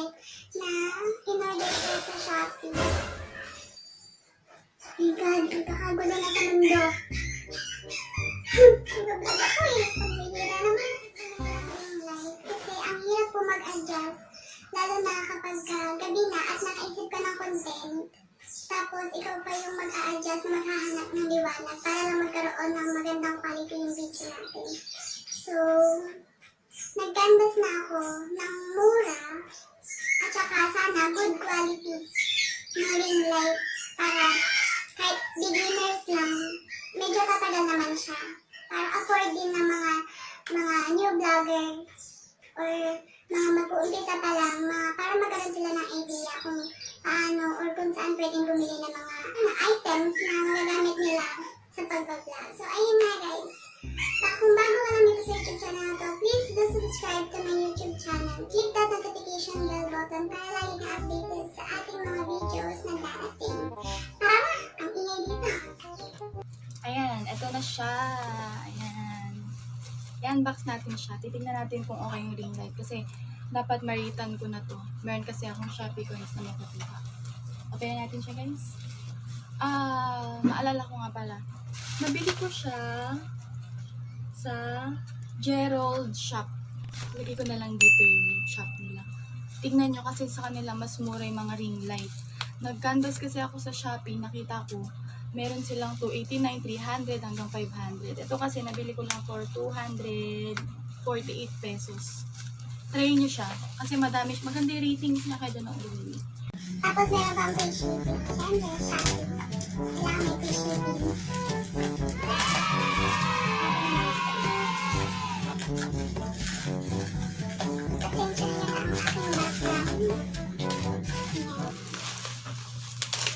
light na in-order ko sa Shoppee. My God, nagkakagulo na sa mundo. Nag-vlog ako eh. Pagbihira naman ring light. Kasi ang hirap po mag-adjust. Lalo na kapag gabi na at nakaisip ka ng content. Tapos ikaw pa yung mag-a-adjust na maghahanap ng liwanag para lang magkaroon ng magandang quality yung video natin. So, nag-canvas na ako ng mura at saka sana good quality na ring light para kahit beginners lang, medyo tatagal naman siya. Para afford din ng mga new vlogger or mga mag-uumpisa pa lang, para magkaroon sila ng idea kung paano or kung saan pwedeng bumili ng mga items na magagamit nila sa pag-vlog. So, ayun nga guys. Kung bago ka lang dito sa YouTube channel na to, please do subscribe to my YouTube channel. Click that notification bell button para lagi ka updated sa ating mga videos na darating. Tara na! Ang ingay dito! Ayan, ito na siya. Ayan. I-unbox natin siya. Titignan natin kung okay yung ring light. Kasi dapat ma-return ko na to. Meron kasi akong Shoppee coins na makukuha. Okay na natin siya guys. Maalala ko nga pala. Nabili ko siya sa Gerald Shop. Lagay ko na lang dito yung shop nila. Tignan nyo kasi sa kanila mas mura yung mga ring light. Nag-canvas kasi ako sa Shoppee. Nakita ko meron silang 289, 300 hanggang 500. Ito kasi nabili ko lang for 248 pesos. Try nyo siya. Kasi madami, maganda yung ratings niya kaya doon ang bumili. Tapos meron pang free shipping. Siyempre, Shoppee. Kailangan may free shipping. Pasensya na ang aking background.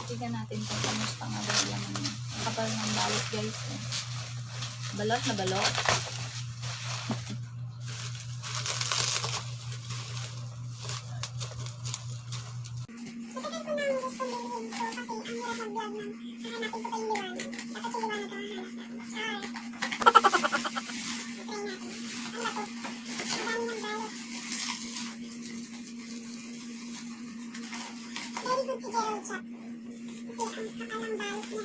Tignan natin kung kamusta nga ba yung laman niya. Ang kapal ng balot guys. Eh. Balot na balot. Matagal ko nang gusto bilhin ko kasi ang hirap mag-vlog ng hahanapin ko pa yung liwanag. Dapat yung liwanag ang hahanap natin. Char! Try natin. Ang bato. Madami ng balot. Very good si Gerald Shop. Kasi ang kakalang balot niya.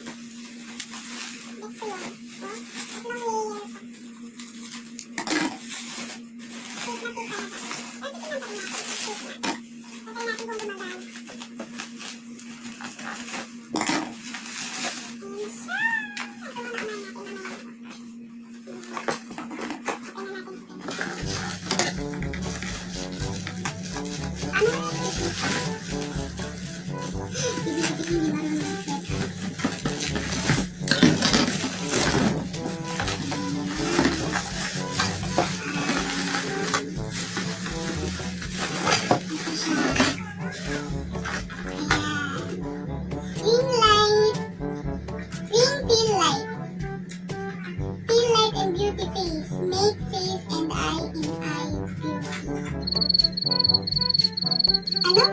Bet ko yun. Oh, tatlong layer pa. Safe na safe talaga. Ay, titignan pa rin natin. Safe na. Patay natin kung gumagana.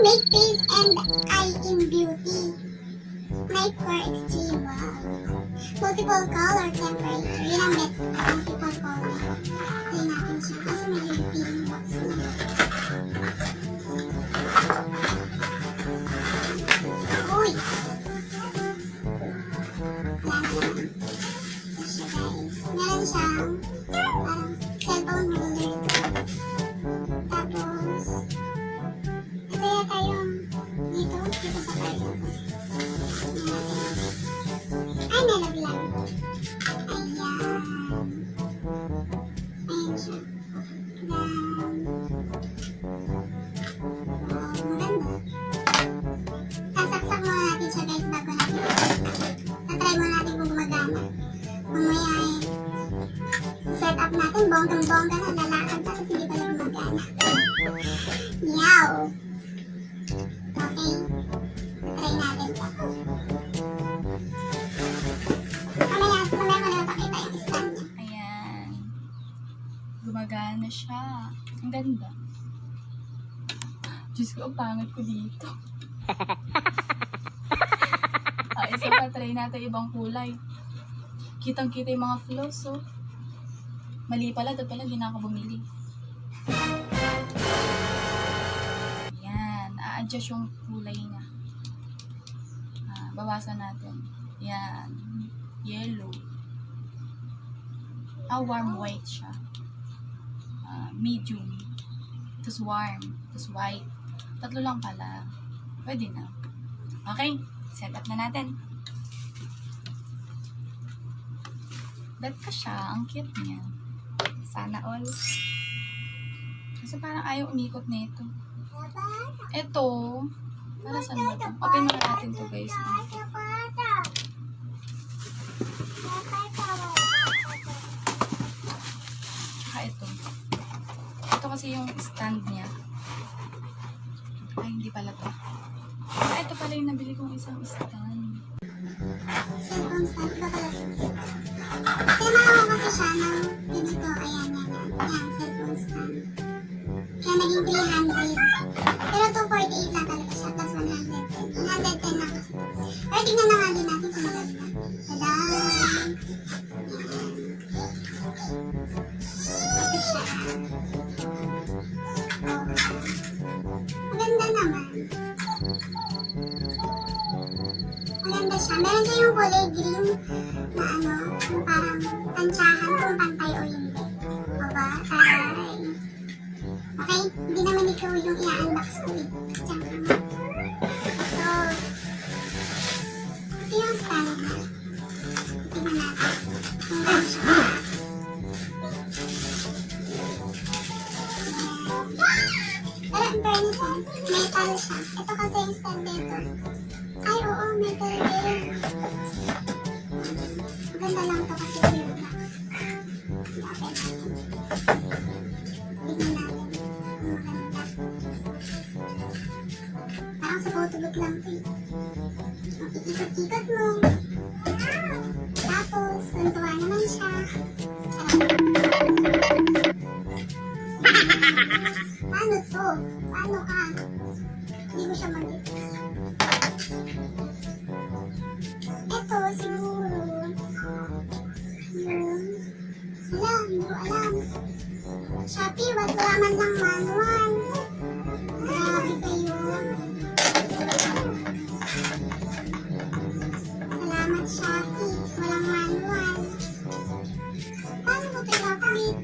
Make face and eye in beauty. Night for extreme wow. Multiple color temperature. Yun ang net. Multiple color. Try natin siya. Kasi medyo yung feeling box niya. Uy! Yan. Ito siya guys. Meron siyang parang cellphone holder. Tapos kaya tayong dito sa kayo. Ay, nalaglag. Ayan. Ayan siya. Ayan. Maganda. Sasaksak muna natin siya guys bago natin. Tatry muna natin kung gumagana. Mamaya set up natin. Bonggang-bongga na lalakad pa kasi hindi pala gumagana. Yaw! Okay. Try natin ito. Mamaya ko na pakita yung stand niya. Ayan. Gumagana siya. Ang ganda. Diyos ko, ang pangit ko dito. Isa pa, try natin ibang kulay. Kitang-kita yung mga flows, oh. Mali pala, doon pala, hindi na ako bumili. Ayan. i-adjust yung kulay niya. Bawasan natin. Yan. Yellow. Warm white siya. Medium. Tapos warm. Tapos white. 3 lang pala. Pwede na. Okay. Set up na natin. Bet ka siya. Ang cute niya. Sana all. Kasi parang ayaw umikot na ito. Ito. Para saan ba ito? Open na natin to guys. Tsaka ito. Ito kasi yung stand niya. Ay, hindi pala to. Ito pala yung nabili kong isang stand. Cellphone stand ka pala. Sinama ko kasi siya ng ganito. Ayan, yan, cellphone stand. Kaya naging 300. Pero 248 lang talaga siya. Plus 110. 110 lang kasi. Pero tignan na nga din natin kung maganda. Tada! Ito siya. Maganda naman. Maganda siya. Meron siya yung kulay green na ano, yung parang tansyahan kung pantay o hindi. O ba? Taray. Okay? Hindi naman ikaw yung i-unbox ko eh. Diyan ka na. So, ito yung stand na. Tingnan natin. Tingnan siya. Pero in fairness metal siya. Ito kasi yung stand dito. Ay, oo, metal din. Maganda lang to kasi yung black. Okay. Tingnan natin. Maganda. Parang sa photobooth lang to eh. Ikot-ikot mo. Tapos, tuntuan naman siya. Paano to? Paano ka? Hindi ko siya mag-gets. Ito, siguro. Hindi ko alam. Shoppee, wala man lang manual. Grabe kayo. Salamat, Shoppee. Walang manual. Paano ko ito i-update?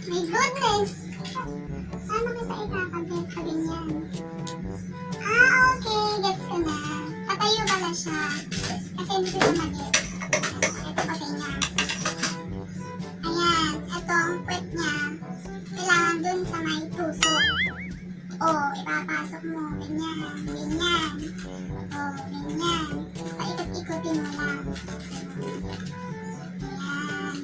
My goodness! Paano kita ikakabit pa din yan? Okay. Gets ko na. Patayo pala siya. Kasi hindi ko mag-gets. Ito kasi niya. Ayan. Ito ang puwet niya. Kailangan dun sa may puso. Ipapasok mo. Ganyan. Ganyan. Ganyan. Paikot-ikotin mo lang. Ayan.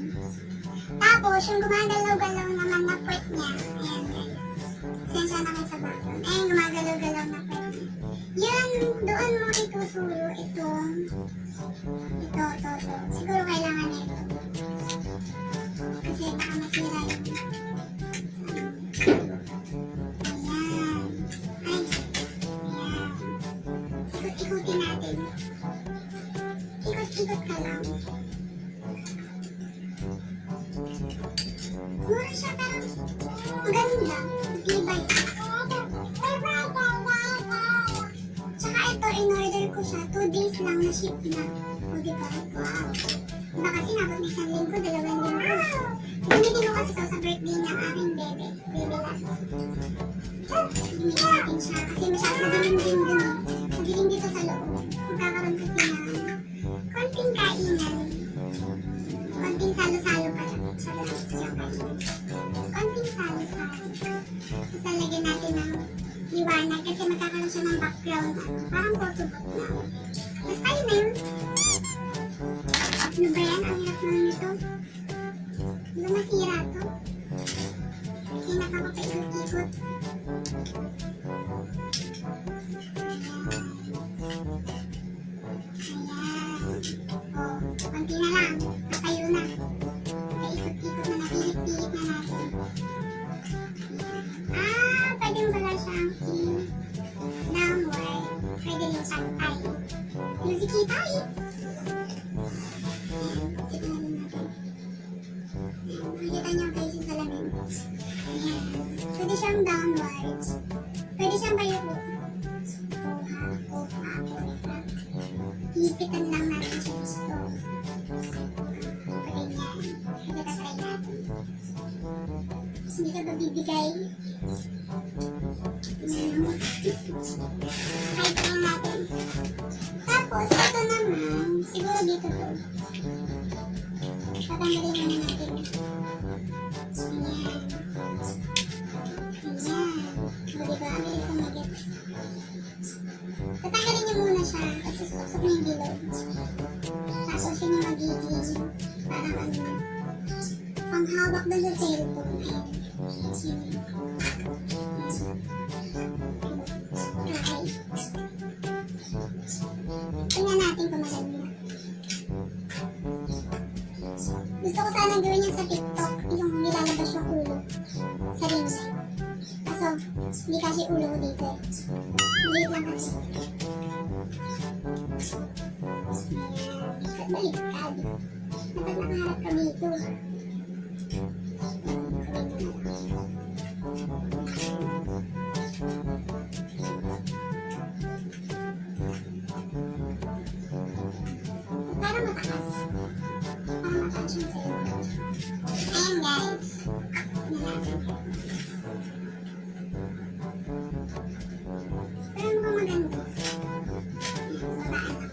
Tapos, yung gumagalaw-galaw naman na puwet niya. Ayan guys. Sensya na kayo sa background. Ayan, gumagalaw-galaw na puwet niya. Yun, doon mo ituturo itong ito. Siguro kailangan nito. Kasi baka masira yun. Ayan. Ay. Ayan. Ikot-ikutin natin. Ikot-ikot ka lang. Mura siya pero maganda. Matibay. Tsaka ito, in-order ko siya. 2 days lang na ship na. O diba? Wow. Diba kasi nabot na isang linggo, 2 linggo. Gamitin ko kasi ito sa birthday ng aking bebe. Baby Lance. Gamitin natin siya. Kasi masyadong madilim din dun eh. Madilim dito sa loob. Magkakaroon kasi ng konting kainan. Konting salo-salo pa lang. Konting salo-salo. Tapos lalagyan natin ng liwanag kasi magkakaroon siya ng background. Parang photobooth na. Tapos ayun na yun. Ano ba yan? Ang hirap naman ito. Ano masira to? Kaya nakakapaikot-ikot. Ayan. Konti na lang. Nakayo na. Paikot-ikot na napilit-pilit na natin. Pwede mo pala siyang downward. Pwede yung pantay. Yung sikitay. Nakikita niyo guys yung salamin. Pwede siyang downwards. Hindi ka ba bibigay? Kahit lang natin. Tapos, ito naman, siguro dito to. Tatanggalin muna natin. Ayan. Ayan. O, diba? Ang bilis na mag-gets. Tatanggalin niyo muna siya, kasi susok niyo yung gilid. Tapos, yun yung magiging parang ano, panghawak doon sa cellphone. Ayan. Okay. Tingnan natin kung maganda. Gusto ko sana gawin yan sa TikTok, yung nilalabas yung ulo sa ring light. Kaso, hindi kasi ulo ko dito eh. Maliit lang kasi. Ayan. Baliktad. Dapat nakaharap ka dito. Parang mataas. Parang mataas yung sa'yo. Ayan guys. Pero mukhang maganda. Babaan ako.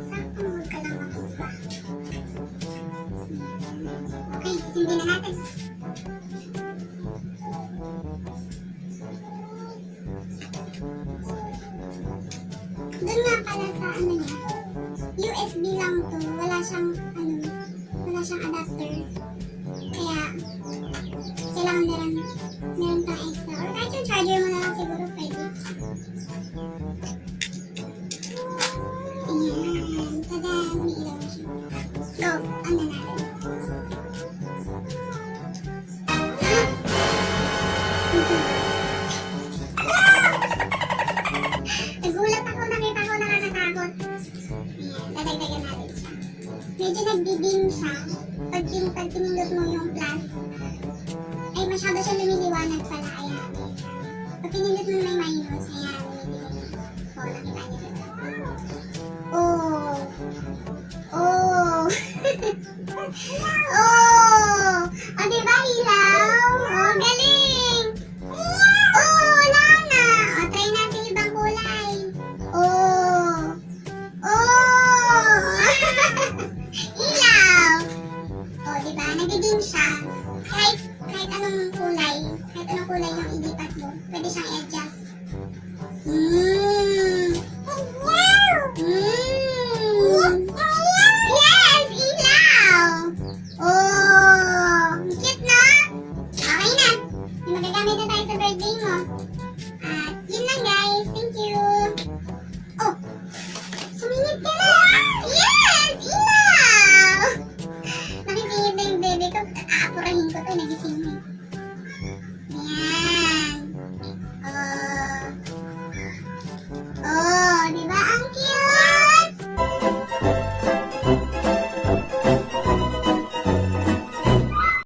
Saktong huwag ka lang matuba. Okay, sisindi na natin. Doon nga pala sa ano niya, USB lang to, wala siyang adapter. Kaya, kailangan meron pang extra. Or kahit yung charger mo na lang siguro pwede. Ayan, tada, may ilaw siya. Go, ano natin. Nagulat ako, nakita ko, nakakatakot. Ayan, dadagdagan natin siya. Medyo nagdi-dim siya. Pag pinindot mo yung plus, ay masyado siya lumiliwanag pala. Ayan. Pag pinindot mo may minus, ayan, lumiliwanag. O, nakita niyo ba? Oh! Oh! Oh! O, diba ilaw?